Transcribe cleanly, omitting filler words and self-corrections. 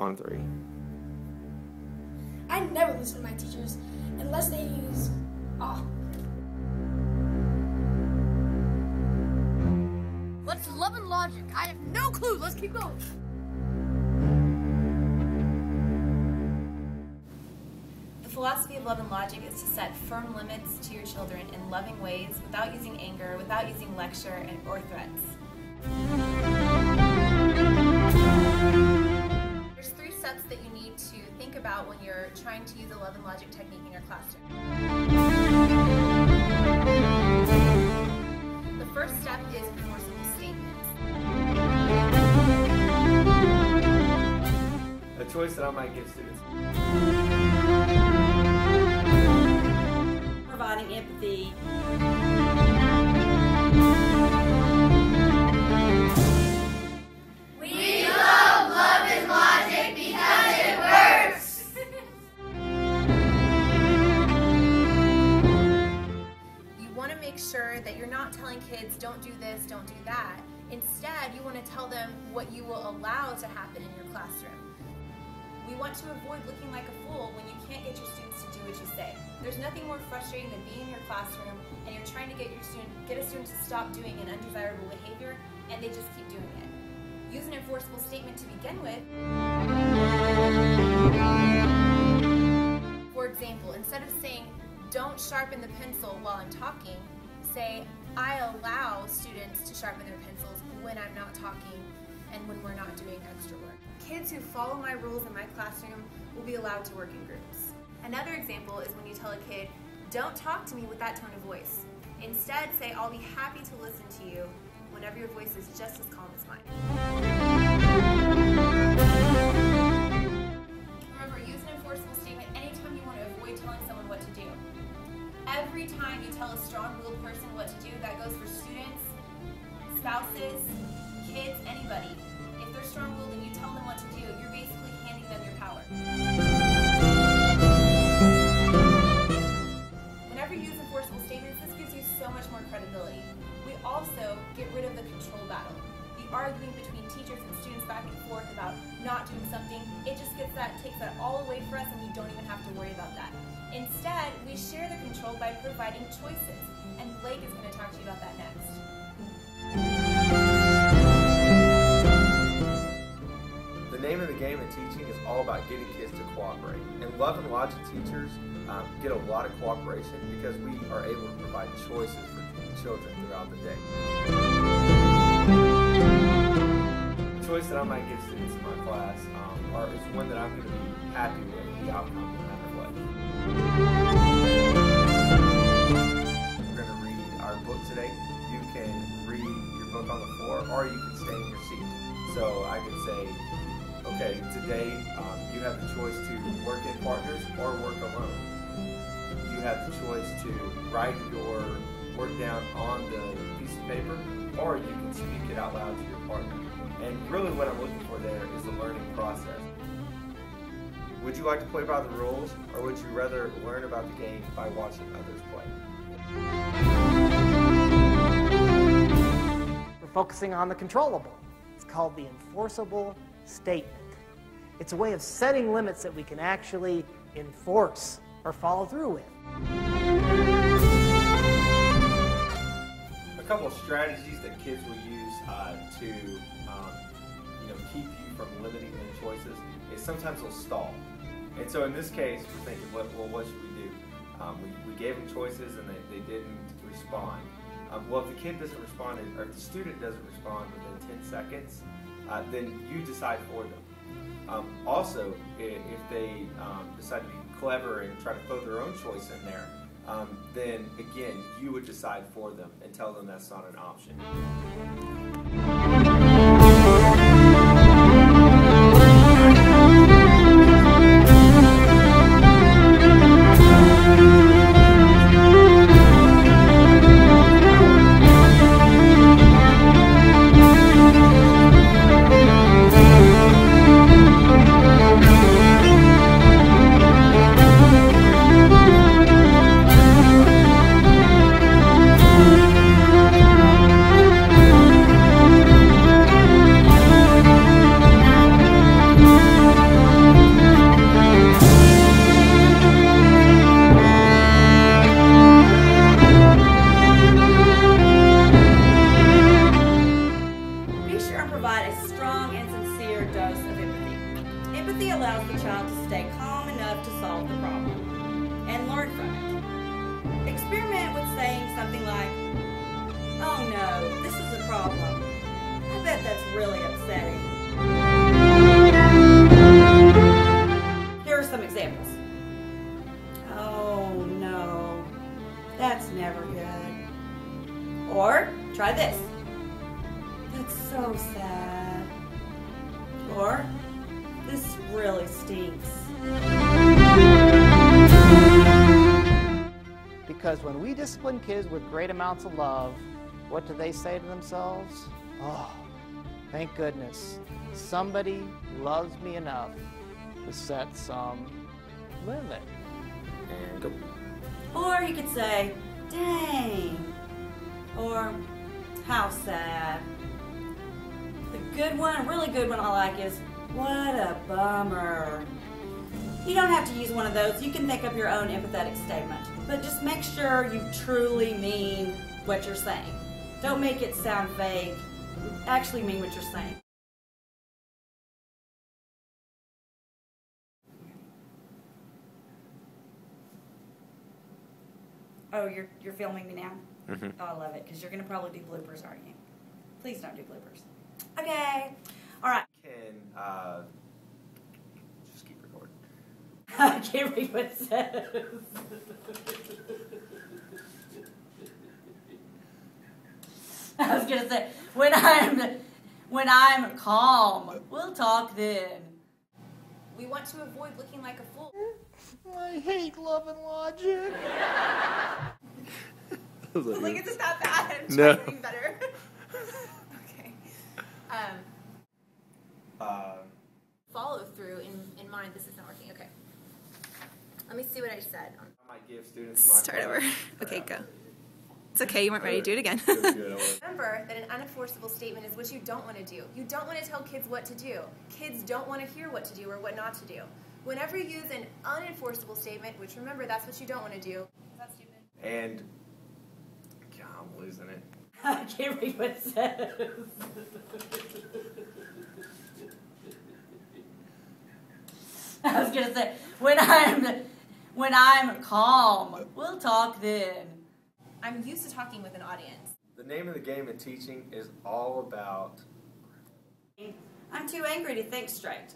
on 3. I never listen to my teachers unless they use ah. What's love and logic? I have no clue. Let's keep going. The philosophy of love and logic is to set firm limits to your children in loving ways without using anger, without using lecture or threats. There's 3 steps that you need to think about when you're trying to use a love and logic technique in your classroom. The first step is enforceable statements. A choice that I might give students. Providing empathy. We love and logic because it works. You want to make sure that you're not telling kids, don't do this, don't do that. Instead, you want to tell them what you will allow to happen in your classroom. We want to avoid looking like a fool when you can't get your students to do what you say. There's nothing more frustrating than being in your classroom and you're trying to get a student to stop doing an undesirable behavior and they just keep doing it. Use an enforceable statement to begin with. For example, instead of saying, don't sharpen the pencil while I'm talking, say, I allow students to sharpen their pencils when I'm not talking and when we're not doing extra work. Kids who follow my rules in my classroom will be allowed to work in groups. Another example is when you tell a kid, don't talk to me with that tone of voice. Instead, say, I'll be happy to listen to you whenever your voice is just as calm as mine. Remember, use an enforceable statement anytime you want to avoid telling someone what to do. Every time you tell a strong-willed person what to do, that goes for students, spouses, kids, anybody. If they're strong-willed and you tell them what to do, you're basically handing them your power. Whenever you use enforceable statements, this gives you so much more credibility. We also get rid of the control battle. The arguing between teachers and students back and forth about not doing something, it just takes that all away for us and we don't even have to worry about that. Instead, we share the control by providing choices, and Blake is going to talk to you about that next. The name of the game in teaching is all about getting kids to cooperate. And love and logic teachers get a lot of cooperation because we are able to provide choices for children throughout the day. The choice that I might give students in my class is one that I'm going to be happy with the outcome no matter what. We're going to read our book today. You can read your book on the floor or you can stay in your seat. So I could say, okay, today you have the choice to work in partners or work alone. You have the choice to write your work down on the piece of paper, or you can speak it out loud to your partner. And really what I'm looking for there is the learning process. Would you like to play by the rules, or would you rather learn about the game by watching others play? We're focusing on the controllable. It's called the enforceable statement. It's a way of setting limits that we can actually enforce or follow through with. A couple of strategies that kids will use to keep you from limiting their choices is sometimes they'll stall. And so in this case, we're thinking, well, what should we do? We gave them choices and they didn't respond. Well, if the kid doesn't respond, or if the student doesn't respond within 10 seconds, then you decide for them. Also, if they decide to be clever and try to throw their own choice in there, then again, you would decide for them and tell them that's not an option. Empathy allows the child to stay calm enough to solve the problem and learn from it. Experiment with saying something like, "Oh no, this is a problem. I bet that's really upsetting." Here are some examples. "Oh no, that's never good." Or try this. "That's so sad." Or, "This really stinks." Because when we discipline kids with great amounts of love, what do they say to themselves? Oh, thank goodness, somebody loves me enough to set some limit. And go. Or you could say, "Dang." Or, "How sad." The good one, a really good one I like is, "What a bummer." You don't have to use one of those. You can think up your own empathetic statement. But just make sure you truly mean what you're saying. Don't make it sound vague. Actually mean what you're saying. Oh, you're filming me now? Mm-hmm. Oh, I love it, because you're going to probably do bloopers, aren't you? Please don't do bloopers. Okay. All right. Can just keep recording. I can't read what it says. I was going to say, when I'm calm, we'll talk then. We want to avoid looking like a fool. I hate love and logic. Like, it's not bad. I'm No. trying to be better. Okay. Follow through in mind. This isn't working. Okay. Let me see what I said. I might give students my Start over. Okay, go. It's okay. You weren't ready. Do it again. Remember that an unenforceable statement is what you don't want to do. You don't want to tell kids what to do. Kids don't want to hear what to do or what not to do. Whenever you use an unenforceable statement, which remember, that's what you don't want to do. Is that stupid? And God, I'm losing it. I can't read what it says. I was gonna say, when I'm calm, we'll talk then. I'm used to talking with an audience. The name of the game in teaching is all about I'm too angry to think straight.